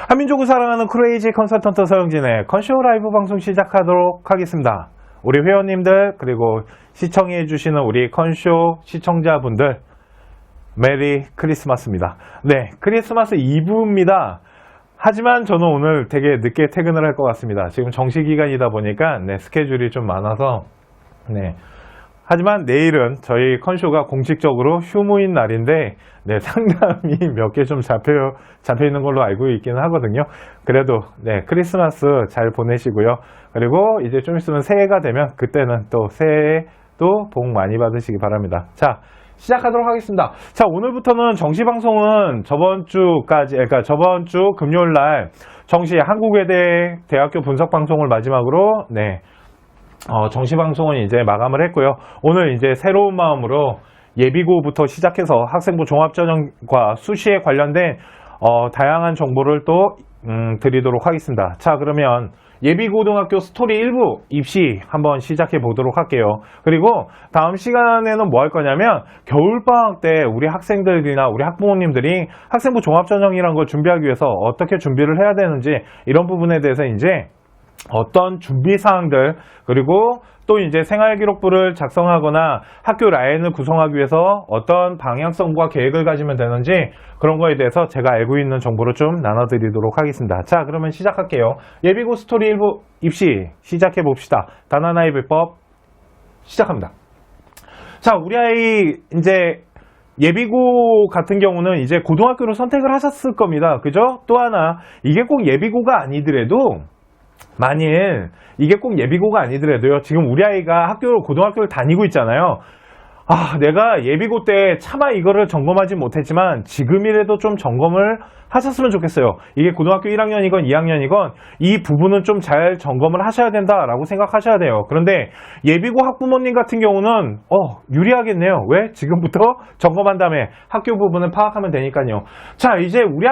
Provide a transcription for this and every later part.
한민족을 사랑하는 크레이지 컨설턴트 서영진의 컨쇼 라이브 방송 시작하도록 하겠습니다. 우리 회원님들 그리고 시청해 주시는 우리 컨쇼 시청자분들 메리 크리스마스입니다. 네, 크리스마스 이브입니다. 하지만 저는 오늘 되게 늦게 퇴근을 할 것 같습니다. 지금 정시기간이다 보니까 스케줄이 좀 많아서 하지만 내일은 저희 컨쇼가 공식적으로 휴무인 날인데 상담이 몇 개 좀 잡혀 있는 걸로 알고 있기는 하거든요. 그래도 크리스마스 잘 보내시고요. 그리고 이제 좀 있으면 새해가 되면 그때는 또 새해도 복 많이 받으시기 바랍니다. 자, 시작하도록 하겠습니다. 자, 오늘부터는 정시 방송은 저번 주까지, 그러니까 저번 주 금요일 날 정시 한국외대 대학교 분석 방송을 마지막으로 정시 방송은 이제 마감을 했고요. 오늘 이제 새로운 마음으로 예비고부터 시작해서 학생부 종합전형과 수시에 관련된 다양한 정보를 또 드리도록 하겠습니다. 자, 그러면 예비고등학교 스토리 1부 입시 한번 시작해 보도록 할게요. 그리고 다음 시간에는 뭐 할 거냐면 겨울방학 때 우리 학생들이나 우리 학부모님들이 학생부 종합전형이라는 걸 준비하기 위해서 어떻게 준비를 해야 되는지 이런 부분에 대해서 이제 어떤 준비사항들 그리고 또 이제 생활기록부를 작성하거나 학교 라인을 구성하기 위해서 어떤 방향성과 계획을 가지면 되는지 그런 거에 대해서 제가 알고 있는 정보를 좀 나눠드리도록 하겠습니다. 자, 그러면 시작할게요. 예비고 스토리 1부 입시 시작해 봅시다. 단 하나의 비법 시작합니다. 자, 우리 아이 이제 예비고 같은 경우는 이제 고등학교를 선택을 하셨을 겁니다. 그죠? 또 하나 이게 꼭 예비고가 아니더라도 만일 이게 꼭 예비고가 아니더라도요, 지금 우리 아이가 고등학교를 다니고 있잖아요. 내가 예비고 때 차마 이거를 점검하지 못했지만 지금이라도 좀 점검을 하셨으면 좋겠어요. 이게 고등학교 1학년이건 2학년이건 이 부분은 좀 잘 점검을 하셔야 된다라고 생각하셔야 돼요. 그런데 예비고 학부모님 같은 경우는 유리하겠네요. 왜? 지금부터 점검한 다음에 학교 부분을 파악하면 되니까요. 자, 이제 우리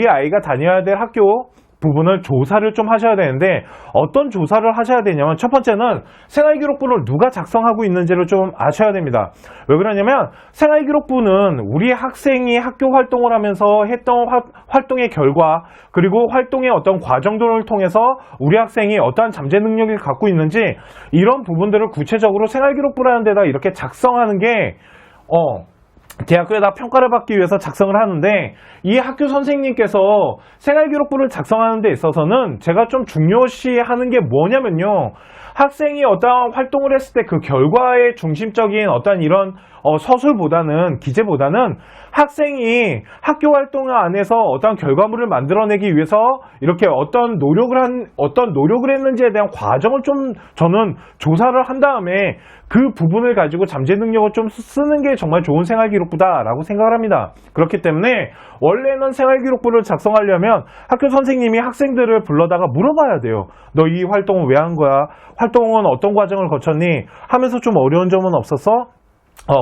아이가 다녀야 될 학교 부분을 조사를 좀 하셔야 되는데 어떤 조사를 하셔야 되냐면 첫 번째는 생활기록부를 누가 작성하고 있는지를 좀 아셔야 됩니다. 왜 그러냐면 생활기록부는 우리 학생이 학교 활동을 하면서 했던 활동의 결과 그리고 활동의 어떤 과정들을 통해서 우리 학생이 어떠한 잠재 능력을 갖고 있는지 이런 부분들을 구체적으로 생활기록부라는 데다 이렇게 작성하는 게 대학교에다 평가를 받기 위해서 작성을 하는데 이 학교 선생님께서 생활기록부를 작성하는 데 있어서는 제가 좀 중요시하는 게 뭐냐면요, 학생이 어떠한 활동을 했을 때 그 결과의 중심적인 어떤 이런 서술보다는 기재보다는 학생이 학교 활동 안에서 어떤 결과물을 만들어내기 위해서 이렇게 어떤 노력을 했는지에 대한 과정을 좀 저는 조사를 한 다음에 그 부분을 가지고 잠재 능력을 좀 쓰는 게 정말 좋은 생활기록부다라고 생각을 합니다. 그렇기 때문에 원래는 생활기록부를 작성하려면 학교 선생님이 학생들을 불러다가 물어봐야 돼요. 너 이 활동은 왜 한 거야? 활동은 어떤 과정을 거쳤니? 하면서 좀 어려운 점은 없었어?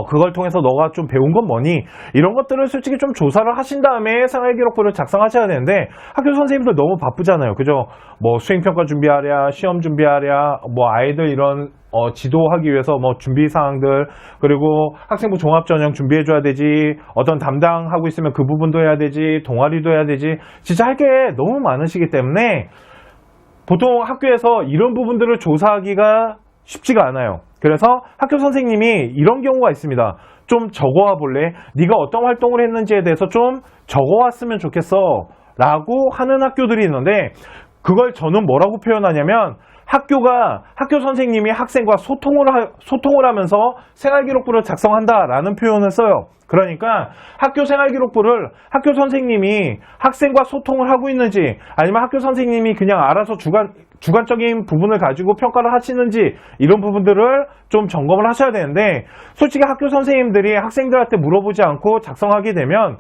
그걸 통해서 너가 좀 배운 건 뭐니? 이런 것들을 솔직히 좀 조사를 하신 다음에 생활기록부를 작성하셔야 되는데 학교 선생님들 너무 바쁘잖아요. 그죠? 뭐 수행평가 준비하랴, 시험 준비하랴, 뭐 아이들 이런 지도하기 위해서 뭐 준비사항들 그리고 학생부 종합전형 준비해줘야 되지, 어떤 담당하고 있으면 그 부분도 해야 되지, 동아리도 해야 되지, 진짜 할 게 너무 많으시기 때문에 보통 학교에서 이런 부분들을 조사하기가 쉽지가 않아요. 그래서 학교 선생님이 이런 경우가 있습니다. 좀 적어와 볼래? 네가 어떤 활동을 했는지에 대해서 좀 적어왔으면 좋겠어 라고 하는 학교들이 있는데 그걸 저는 뭐라고 표현하냐면 학교 선생님이 학생과 소통을 하면서 생활기록부를 작성한다라는 표현을 써요. 그러니까 학교 생활기록부를 학교 선생님이 학생과 소통을 하고 있는지 아니면 학교 선생님이 그냥 알아서 주관적인 부분을 가지고 평가를 하시는지 이런 부분들을 좀 점검을 하셔야 되는데 솔직히 학교 선생님들이 학생들한테 물어보지 않고 작성하게 되면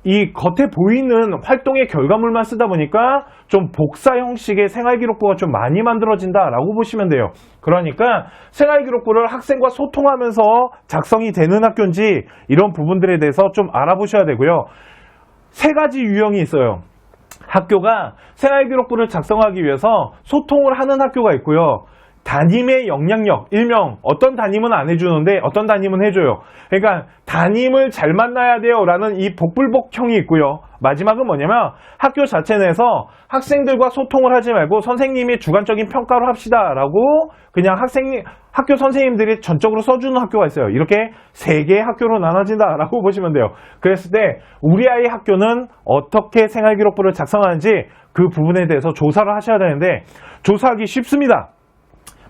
이 겉에 보이는 활동의 결과물만 쓰다 보니까 좀 복사 형식의 생활기록부가 좀 많이 만들어진다라고 보시면 돼요. 그러니까 생활기록부를 학생과 소통하면서 작성이 되는 학교인지 이런 부분들에 대해서 좀 알아보셔야 되고요. 3가지 유형이 있어요. 학교가 생활기록부를 작성하기 위해서 소통을 하는 학교가 있고요. 담임의 영향력, 일명 어떤 담임은 안 해주는데 어떤 담임은 해줘요. 그러니까 담임을 잘 만나야 돼요 라는 이 복불복형이 있고요. 마지막은 뭐냐면 학교 자체 내에서 학생들과 소통을 하지 말고 선생님이 주관적인 평가로 합시다 라고 그냥 학교 선생님들이 전적으로 써주는 학교가 있어요. 이렇게 3개의 학교로 나눠진다 라고 보시면 돼요. 그랬을 때 우리 아이 학교는 어떻게 생활기록부를 작성하는지 그 부분에 대해서 조사를 하셔야 되는데 조사하기 쉽습니다.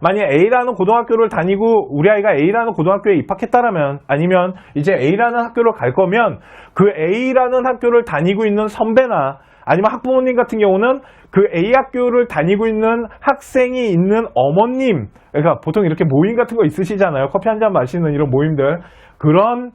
만약 A라는 고등학교를 다니고 우리 아이가 A라는 고등학교에 입학했다라면 아니면 이제 A라는 학교를 갈 거면 그 A라는 학교를 다니고 있는 선배나 아니면 학부모님 같은 경우는 그 A 학교를 다니고 있는 학생이 있는 어머님, 그러니까 보통 이렇게 모임 같은 거 있으시잖아요. 커피 한 잔 마시는 이런 모임들. 그런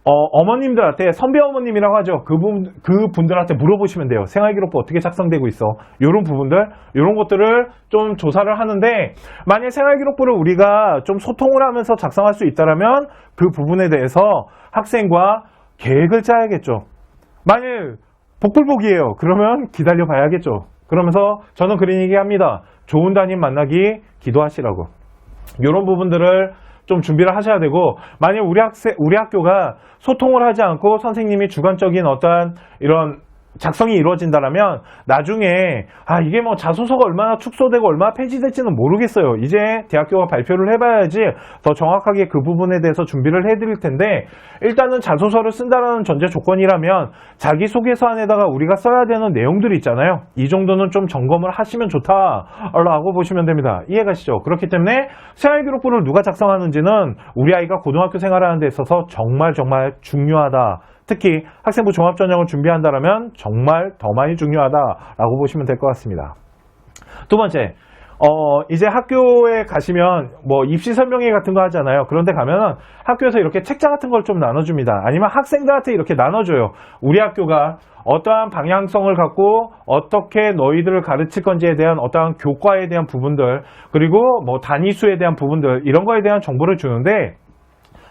어머님들한테 선배 어머님이라고 하죠. 그분들한테 물어보시면 돼요. 생활기록부 어떻게 작성되고 있어? 이런 부분들, 이런 것들을 좀 조사를 하는데 만약 생활기록부를 우리가 좀 소통을 하면서 작성할 수 있다면 그 부분에 대해서 학생과 계획을 짜야겠죠. 만약 복불복이에요. 그러면 기다려 봐야겠죠. 그러면서 저는 그런 얘기 합니다. 좋은 담임 만나기 기도하시라고. 이런 부분들을 좀 준비를 하셔야 되고 만약 우리 학교가 소통을 하지 않고 선생님이 주관적인 어떠한 이런 작성이 이루어진다면 나중에 이게 뭐 자소서가 얼마나 축소되고 얼마나 폐지될지는 모르겠어요. 이제 대학교가 발표를 해봐야지 더 정확하게 그 부분에 대해서 준비를 해드릴 텐데 일단은 자소서를 쓴다는 전제 조건이라면 자기소개서 안에다가 우리가 써야 되는 내용들이 있잖아요. 이 정도는 좀 점검을 하시면 좋다라고 보시면 됩니다. 이해가시죠? 그렇기 때문에 생활기록부를 누가 작성하는지는 우리 아이가 고등학교 생활하는 데 있어서 정말 중요하다. 특히 학생부 종합전형을 준비한다면 정말 더 많이 중요하다라고 보시면 될 것 같습니다. 두 번째, 이제 학교에 가시면 뭐 입시 설명회 같은 거 하잖아요. 그런데 가면은 학교에서 이렇게 책자 같은 걸 좀 나눠줍니다. 아니면 학생들한테 이렇게 나눠줘요. 우리 학교가 어떠한 방향성을 갖고 어떻게 너희들을 가르칠 건지에 대한 어떠한 교과에 대한 부분들 그리고 뭐 단위수에 대한 부분들 이런 거에 대한 정보를 주는데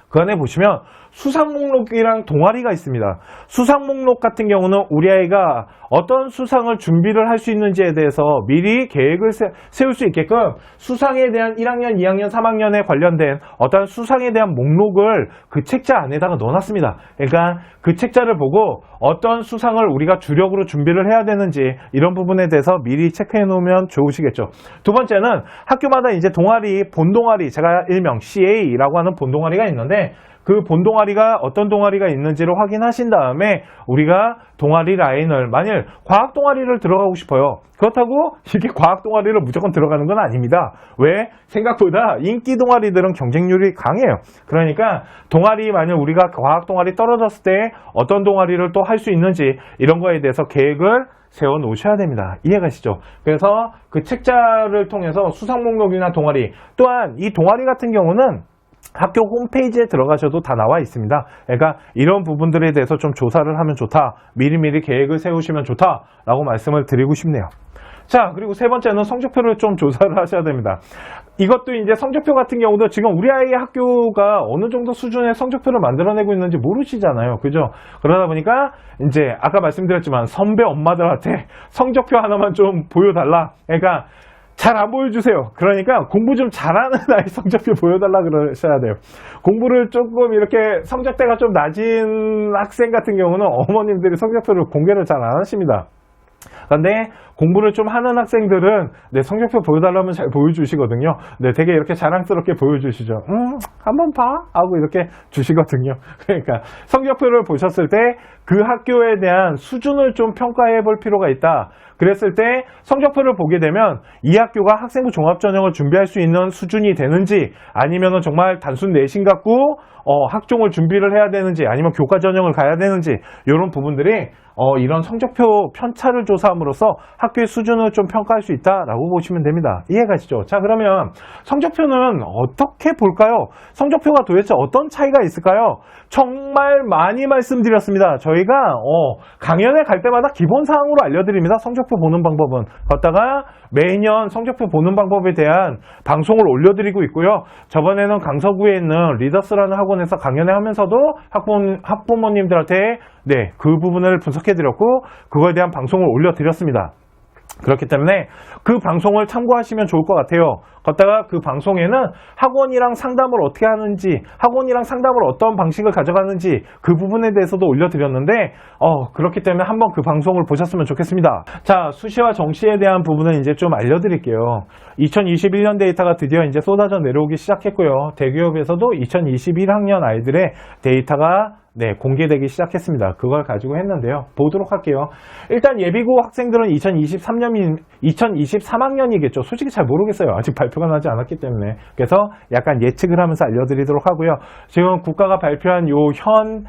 그 안에 보시면 수상 목록이랑 동아리가 있습니다. 수상 목록 같은 경우는 우리 아이가 어떤 수상을 준비를 할 수 있는지에 대해서 미리 계획을 세울 수 있게끔 수상에 대한 1학년, 2학년, 3학년에 관련된 어떤 수상에 대한 목록을 그 책자 안에다가 넣어놨습니다. 그러니까 그 책자를 보고 어떤 수상을 우리가 주력으로 준비를 해야 되는지 이런 부분에 대해서 미리 체크해 놓으면 좋으시겠죠. 두 번째는 학교마다 이제 동아리, 본동아리, 제가 일명 CA라고 하는 본동아리가 있는데 그 본동아리가 어떤 동아리가 있는지를 확인하신 다음에 우리가 동아리 라인을 만일 과학 동아리를 들어가고 싶어요. 그렇다고 이렇게 과학 동아리를 무조건 들어가는 건 아닙니다. 왜? 생각보다 인기 동아리들은 경쟁률이 강해요. 그러니까 동아리 만일 우리가 과학 동아리 떨어졌을 때 어떤 동아리를 또 할 수 있는지 이런 거에 대해서 계획을 세워 놓으셔야 됩니다. 이해가시죠? 그래서 그 책자를 통해서 수상 목록이나 동아리 또한 이 동아리 같은 경우는 학교 홈페이지에 들어가셔도 다 나와 있습니다. 그러니까 이런 부분들에 대해서 좀 조사를 하면 좋다. 미리미리 계획을 세우시면 좋다라고 말씀을 드리고 싶네요. 자, 그리고 세 번째는 성적표를 좀 조사를 하셔야 됩니다. 이것도 이제 성적표 같은 경우도 지금 우리 아이의 학교가 어느 정도 수준의 성적표를 만들어내고 있는지 모르시잖아요. 그죠? 그러다 보니까 이제 아까 말씀드렸지만 선배 엄마들한테 성적표 하나만 좀 보여달라. 그러니까 잘 안 보여주세요. 그러니까 공부 좀 잘하는 아이 성적표 보여달라 그러셔야 돼요. 공부를 조금 이렇게 성적대가 좀 낮은 학생 같은 경우는 어머님들이 성적표를 공개를 잘 안 하십니다. 그런데 공부를 좀 하는 학생들은 성적표 보여달라면 잘 보여주시거든요. 되게 이렇게 자랑스럽게 보여주시죠. 한번 봐 하고 이렇게 주시거든요. 그러니까 성적표를 보셨을 때 그 학교에 대한 수준을 좀 평가해 볼 필요가 있다. 그랬을 때 성적표를 보게 되면 이 학교가 학생부 종합전형을 준비할 수 있는 수준이 되는지 아니면 정말 단순 내신 갖고 학종을 준비를 해야 되는지 아니면 교과 전형을 가야 되는지 이런 부분들이 이런 성적표 편차를 조사함으로써 학교의 수준을 좀 평가할 수 있다라고 보시면 됩니다. 이해가시죠? 자, 그러면 성적표는 어떻게 볼까요? 성적표가 도대체 어떤 차이가 있을까요? 정말 많이 말씀드렸습니다. 저희가 강연에 갈 때마다 기본사항으로 알려드립니다. 성적표 보는 방법은. 걷다가 매년 성적표 보는 방법에 대한 방송을 올려드리고 있고요. 저번에는 강서구에 있는 리더스라는 학원에서 강연을 하면서도 학부모님들한테 그 부분을 분석해드렸고 그거에 대한 방송을 올려드렸습니다. 그렇기 때문에 그 방송을 참고하시면 좋을 것 같아요. 걷다가 그 방송에는 학원이랑 상담을 어떻게 하는지, 학원이랑 상담을 어떤 방식을 가져가는지 그 부분에 대해서도 올려드렸는데 그렇기 때문에 한번 그 방송을 보셨으면 좋겠습니다. 자, 수시와 정시에 대한 부분은 이제 좀 알려드릴게요. 2021년 데이터가 드디어 이제 쏟아져 내려오기 시작했고요. 대기업에서도 2021학년 아이들의 데이터가 공개되기 시작했습니다. 그걸 가지고 했는데요. 보도록 할게요. 일단 예비고 학생들은 2023학년이겠죠. 솔직히 잘 모르겠어요. 아직 발표가 나지 않았기 때문에. 그래서 약간 예측을 하면서 알려드리도록 하고요. 지금 국가가 발표한 요 현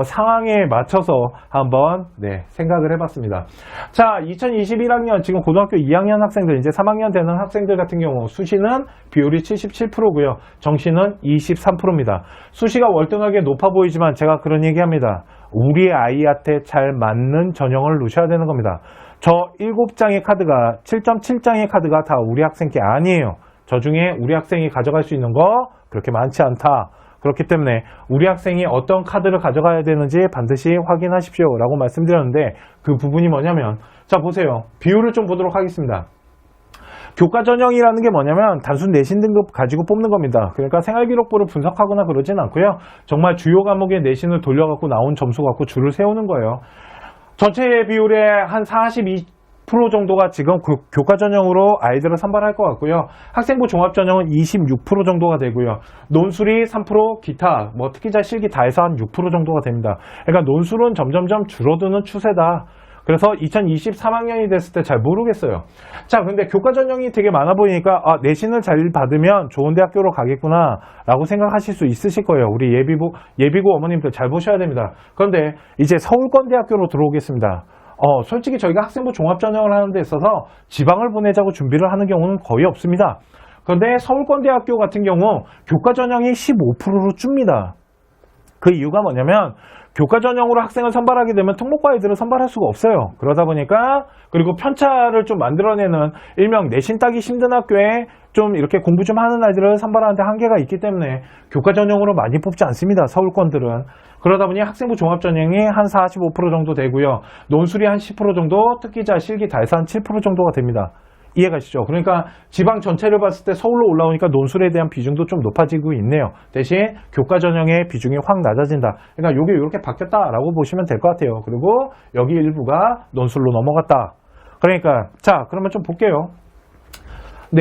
상황에 맞춰서 한번 생각을 해봤습니다. 자, 2021학년 지금 고등학교 2학년 학생들, 이제 3학년 되는 학생들 같은 경우 수시는 비율이 77%고요. 정시는 23%입니다. 수시가 월등하게 높아 보이지만 제가 그런 얘기합니다. 우리 아이한테 잘 맞는 전형을 놓으셔야 되는 겁니다. 저 7장의 카드가 7.7장의 카드가 다 우리 학생 게 아니에요. 저 중에 우리 학생이 가져갈 수 있는 거 그렇게 많지 않다. 그렇기 때문에 우리 학생이 어떤 카드를 가져가야 되는지 반드시 확인하십시오 라고 말씀드렸는데, 그 부분이 뭐냐면, 자 보세요. 비율을 좀 보도록 하겠습니다. 교과 전형이라는 게 뭐냐면 단순 내신 등급 가지고 뽑는 겁니다. 그러니까 생활기록부를 분석하거나 그러진 않고요. 정말 주요 과목의 내신을 돌려갖고 나온 점수 갖고 줄을 세우는 거예요. 전체 비율의 한 42% 정도가 지금 교과 전형으로 아이들을 선발할 것 같고요. 학생부 종합 전형은 26% 정도가 되고요. 논술이 3%, 기타, 특기자 실기 다 해서 한 6% 정도가 됩니다. 그러니까 논술은 점점점 줄어드는 추세다. 그래서 2023학년이 됐을 때 잘 모르겠어요. 자, 근데 교과 전형이 되게 많아 보이니까 내신을 잘 받으면 좋은 대학교로 가겠구나 라고 생각하실 수 있으실 거예요. 우리 예비고 어머님들 잘 보셔야 됩니다. 그런데 이제 서울권 대학교로 들어오겠습니다. 솔직히 저희가 학생부 종합전형을 하는 데 있어서 지방을 보내자고 준비를 하는 경우는 거의 없습니다. 그런데 서울권대학교 같은 경우 교과전형이 15%로 줍니다. 그 이유가 뭐냐면 교과전형으로 학생을 선발하게 되면 특목고 아이들을 선발할 수가 없어요. 그러다 보니까, 그리고 편차를 좀 만들어내는 일명 내신 따기 힘든 학교에 좀 이렇게 공부 좀 하는 아이들을 선발하는데 한계가 있기 때문에 교과전형으로 많이 뽑지 않습니다. 서울권들은. 그러다 보니 학생부 종합전형이 한 45% 정도 되고요. 논술이 한 10% 정도, 특기자, 실기 다 해서 한 7% 정도가 됩니다. 이해가시죠? 그러니까 지방 전체를 봤을 때 서울로 올라오니까 논술에 대한 비중도 좀 높아지고 있네요. 대신 교과 전형의 비중이 확 낮아진다. 그러니까 이게 이렇게 바뀌었다라고 보시면 될 것 같아요. 그리고 여기 일부가 논술로 넘어갔다. 그러니까 자, 그러면 좀 볼게요.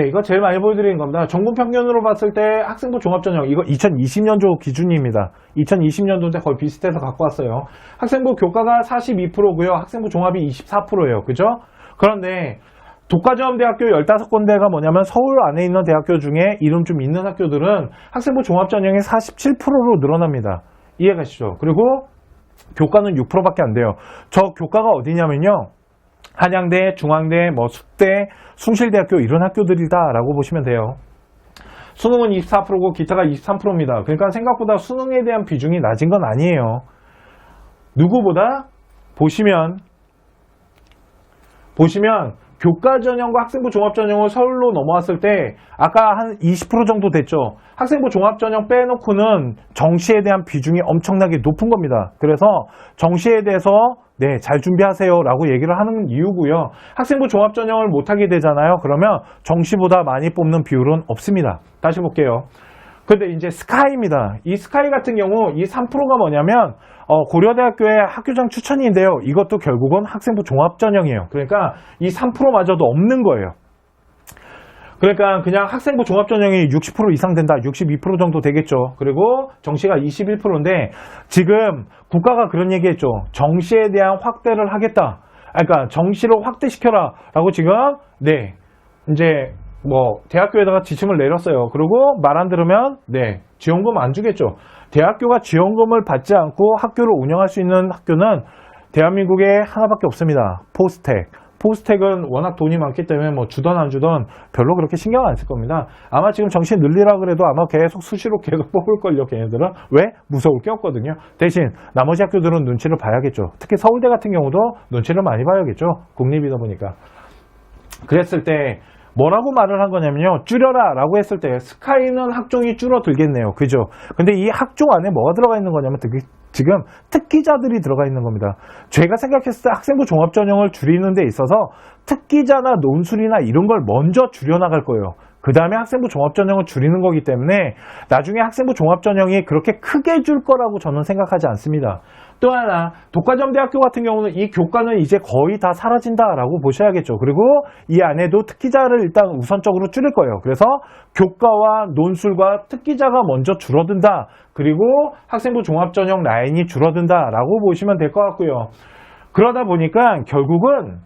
이거 제일 많이 보여드리는 겁니다. 전국 평균으로 봤을 때 학생부 종합전형, 이거 2020년도 기준입니다. 2020년도인데 거의 비슷해서 갖고 왔어요. 학생부 교과가 42%고요. 학생부 종합이 24%예요. 그죠? 그런데 독과점대학교 15군데가 뭐냐면 서울 안에 있는 대학교 중에 이름 좀 있는 학교들은 학생부 종합전형이 47%로 늘어납니다. 이해가시죠? 그리고 교과는 6%밖에 안 돼요. 저 교과가 어디냐면요. 한양대, 중앙대, 숙대, 숭실대학교 이런 학교들이다라고 보시면 돼요. 수능은 24%고 기타가 23%입니다. 그러니까 생각보다 수능에 대한 비중이 낮은 건 아니에요. 누구보다 보시면 교과전형과 학생부 종합전형을 서울로 넘어왔을 때 아까 한 20% 정도 됐죠. 학생부 종합전형 빼놓고는 정시에 대한 비중이 엄청나게 높은 겁니다. 그래서 정시에 대해서 잘 준비하세요 라고 얘기를 하는 이유고요. 학생부 종합전형을 못하게 되잖아요. 그러면 정시보다 많이 뽑는 비율은 없습니다. 다시 볼게요. 근데 이제 스카이입니다. 이 스카이 같은 경우 이 3%가 뭐냐면 고려대학교의 학교장 추천인데요. 이것도 결국은 학생부 종합전형이에요. 그러니까 이 3%마저도 없는 거예요. 그러니까 그냥 학생부 종합전형이 60% 이상 된다. 62% 정도 되겠죠. 그리고 정시가 21%인데 지금 국가가 그런 얘기했죠. 정시에 대한 확대를 하겠다. 그러니까 정시로 확대시켜라 라고 지금 이제 대학교에다가 지침을 내렸어요. 그리고 말 안 들으면 지원금 안 주겠죠. 대학교가 지원금을 받지 않고 학교를 운영할 수 있는 학교는 대한민국에 하나밖에 없습니다. 포스텍은 워낙 돈이 많기 때문에 주던 안 주던 별로 그렇게 신경 안 쓸 겁니다. 아마 지금 정시 늘리라 그래도 아마 계속 수시로 계속 뽑을걸요. 걔네들은. 왜? 무서울 게 없거든요. 대신 나머지 학교들은 눈치를 봐야겠죠. 특히 서울대 같은 경우도 눈치를 많이 봐야겠죠. 국립이다 보니까. 그랬을 때 뭐라고 말을 한 거냐면요. 줄여라 라고 했을 때 스카이는 학종이 줄어들겠네요. 그죠? 근데 이 학종 안에 뭐가 들어가 있는 거냐면 지금 특기자들이 들어가 있는 겁니다. 제가 생각했을 때 학생부 종합전형을 줄이는 데 있어서 특기자나 논술이나 이런 걸 먼저 줄여나갈 거예요. 그 다음에 학생부 종합전형을 줄이는 거기 때문에 나중에 학생부 종합전형이 그렇게 크게 줄 거라고 저는 생각하지 않습니다. 또 하나, 독과점대학교 같은 경우는 이 교과는 이제 거의 다 사라진다라고 보셔야겠죠. 그리고 이 안에도 특기자를 일단 우선적으로 줄일 거예요. 그래서 교과와 논술과 특기자가 먼저 줄어든다. 그리고 학생부 종합전형 라인이 줄어든다라고 보시면 될 것 같고요. 그러다 보니까 결국은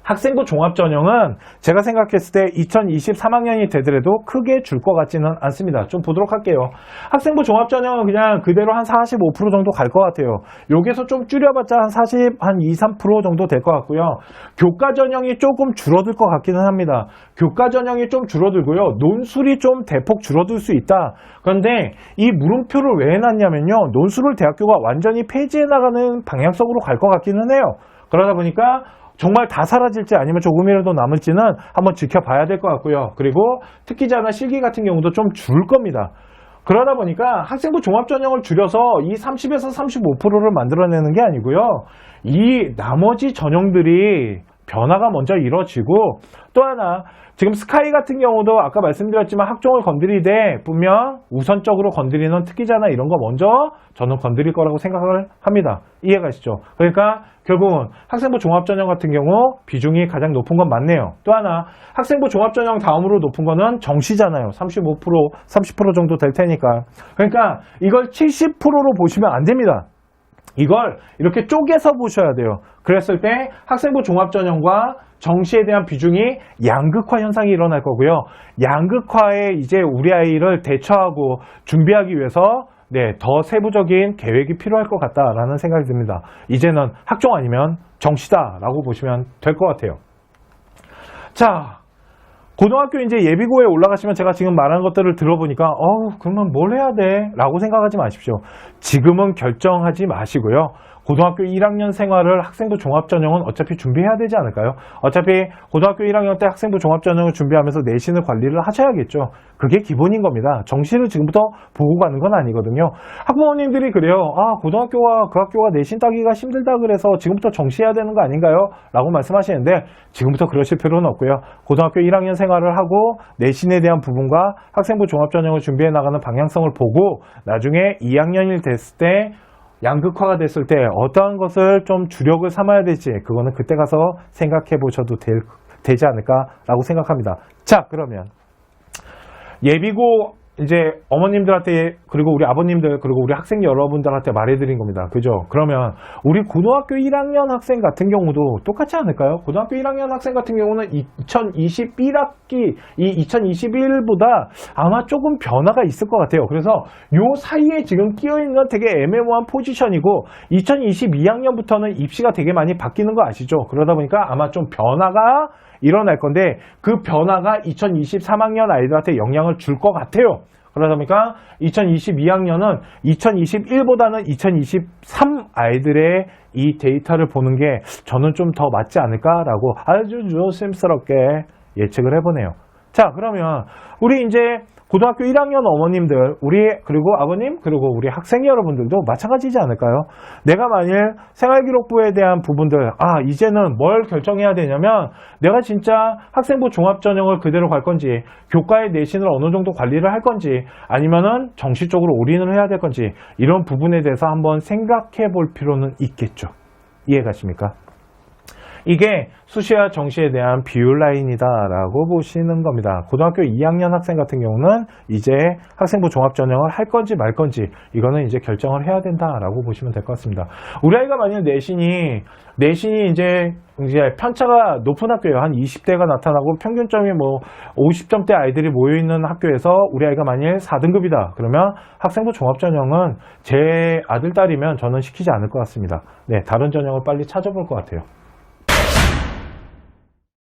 학생부 종합전형은 제가 생각했을 때 2023학년이 되더라도 크게 줄 것 같지는 않습니다. 좀 보도록 할게요. 학생부 종합전형은 그냥 그대로 한 45% 정도 갈 것 같아요. 여기서 좀 줄여봤자 한 2, 3% 정도 될 것 같고요. 교과전형이 조금 줄어들 것 같기는 합니다. 교과전형이 좀 줄어들고요. 논술이 좀 대폭 줄어들 수 있다. 그런데 이 물음표를 왜 해놨냐면요. 논술을 대학교가 완전히 폐지해 나가는 방향성으로 갈 것 같기는 해요. 그러다 보니까 정말 다 사라질지 아니면 조금이라도 남을지는 한번 지켜봐야 될 것 같고요. 그리고 특기자나 실기 같은 경우도 좀 줄 겁니다. 그러다 보니까 학생부 종합전형을 줄여서 이 30에서 35%를 만들어내는 게 아니고요. 이 나머지 전형들이 변화가 먼저 이루어지고 또 하나 지금 스카이 같은 경우도 아까 말씀드렸지만 학종을 건드리되 분명 우선적으로 건드리는 특기자나 이런 거 먼저 저는 건드릴 거라고 생각을 합니다. 이해가시죠? 그러니까 결국은 학생부 종합전형 같은 경우 비중이 가장 높은 건 맞네요. 또 하나 학생부 종합전형 다음으로 높은 거는 정시잖아요. 35%, 30% 정도 될 테니까. 그러니까 이걸 70%로 보시면 안 됩니다. 이걸 이렇게 쪼개서 보셔야 돼요. 그랬을 때 학생부 종합전형과 정시에 대한 비중이 양극화 현상이 일어날 거고요. 양극화에 이제 우리 아이를 대처하고 준비하기 위해서 더 세부적인 계획이 필요할 것 같다라는 생각이 듭니다. 이제는 학종 아니면 정시다라고 보시면 될 것 같아요. 자, 고등학교 이제 예비고에 올라가시면 제가 지금 말한 것들을 들어보니까 그러면 뭘 해야 돼? 라고 생각하지 마십시오. 지금은 결정하지 마시고요. 고등학교 1학년 생활을 학생부 종합전형은 어차피 준비해야 되지 않을까요? 어차피 고등학교 1학년 때 학생부 종합전형을 준비하면서 내신을 관리를 하셔야겠죠. 그게 기본인 겁니다. 정시를 지금부터 보고 가는 건 아니거든요. 학부모님들이 그래요. 고등학교와 그 학교가 내신 따기가 힘들다 그래서 지금부터 정시해야 되는 거 아닌가요? 라고 말씀하시는데 지금부터 그러실 필요는 없고요. 고등학교 1학년 생활을 하고 내신에 대한 부분과 학생부 종합전형을 준비해 나가는 방향성을 보고 나중에 2학년이 됐을 때 양극화가 됐을 때 어떠한 것을 좀 주력을 삼아야 될지 그거는 그때 가서 생각해 보셔도 되지 않을까라고 생각합니다. 자, 그러면 예비고 이제 어머님들한테 그리고 우리 아버님들 그리고 우리 학생 여러분들한테 말해드린 겁니다. 그죠? 그러면 우리 고등학교 1학년 학생 같은 경우도 똑같지 않을까요? 고등학교 1학년 학생 같은 경우는 2021학기 이 2021보다 아마 조금 변화가 있을 것 같아요. 그래서 요 사이에 지금 끼어있는 되게 애매모호한 포지션이고 2022학년부터는 입시가 되게 많이 바뀌는 거 아시죠? 그러다 보니까 아마 좀 변화가 일어날 건데 그 변화가 2023학년 아이들한테 영향을 줄 것 같아요. 그러다 보니까 2022학년은 2021보다는 2023 아이들의 이 데이터를 보는 게 저는 좀 더 맞지 않을까라고 아주 조심스럽게 예측을 해보네요. 자, 그러면 우리 이제 고등학교 1학년 어머님들, 그리고 아버님, 그리고 우리 학생 여러분들도 마찬가지지 않을까요? 내가 만일 생활기록부에 대한 부분들, 이제는 뭘 결정해야 되냐면, 내가 진짜 학생부 종합전형을 그대로 갈 건지, 교과의 내신을 어느 정도 관리를 할 건지, 아니면은 정시 쪽으로 올인을 해야 될 건지, 이런 부분에 대해서 한번 생각해 볼 필요는 있겠죠. 이해가십니까? 이게 수시와 정시에 대한 비율 라인이다라고 보시는 겁니다. 고등학교 2학년 학생 같은 경우는 이제 학생부 종합전형을 할 건지 말 건지 이거는 이제 결정을 해야 된다라고 보시면 될 것 같습니다. 우리 아이가 만약 내신이 이제 편차가 높은 학교예요. 한 20대가 나타나고 평균점이 50점대 아이들이 모여있는 학교에서 우리 아이가 만일 4등급이다. 그러면 학생부 종합전형은 제 아들, 딸이면 저는 시키지 않을 것 같습니다. 다른 전형을 빨리 찾아볼 것 같아요.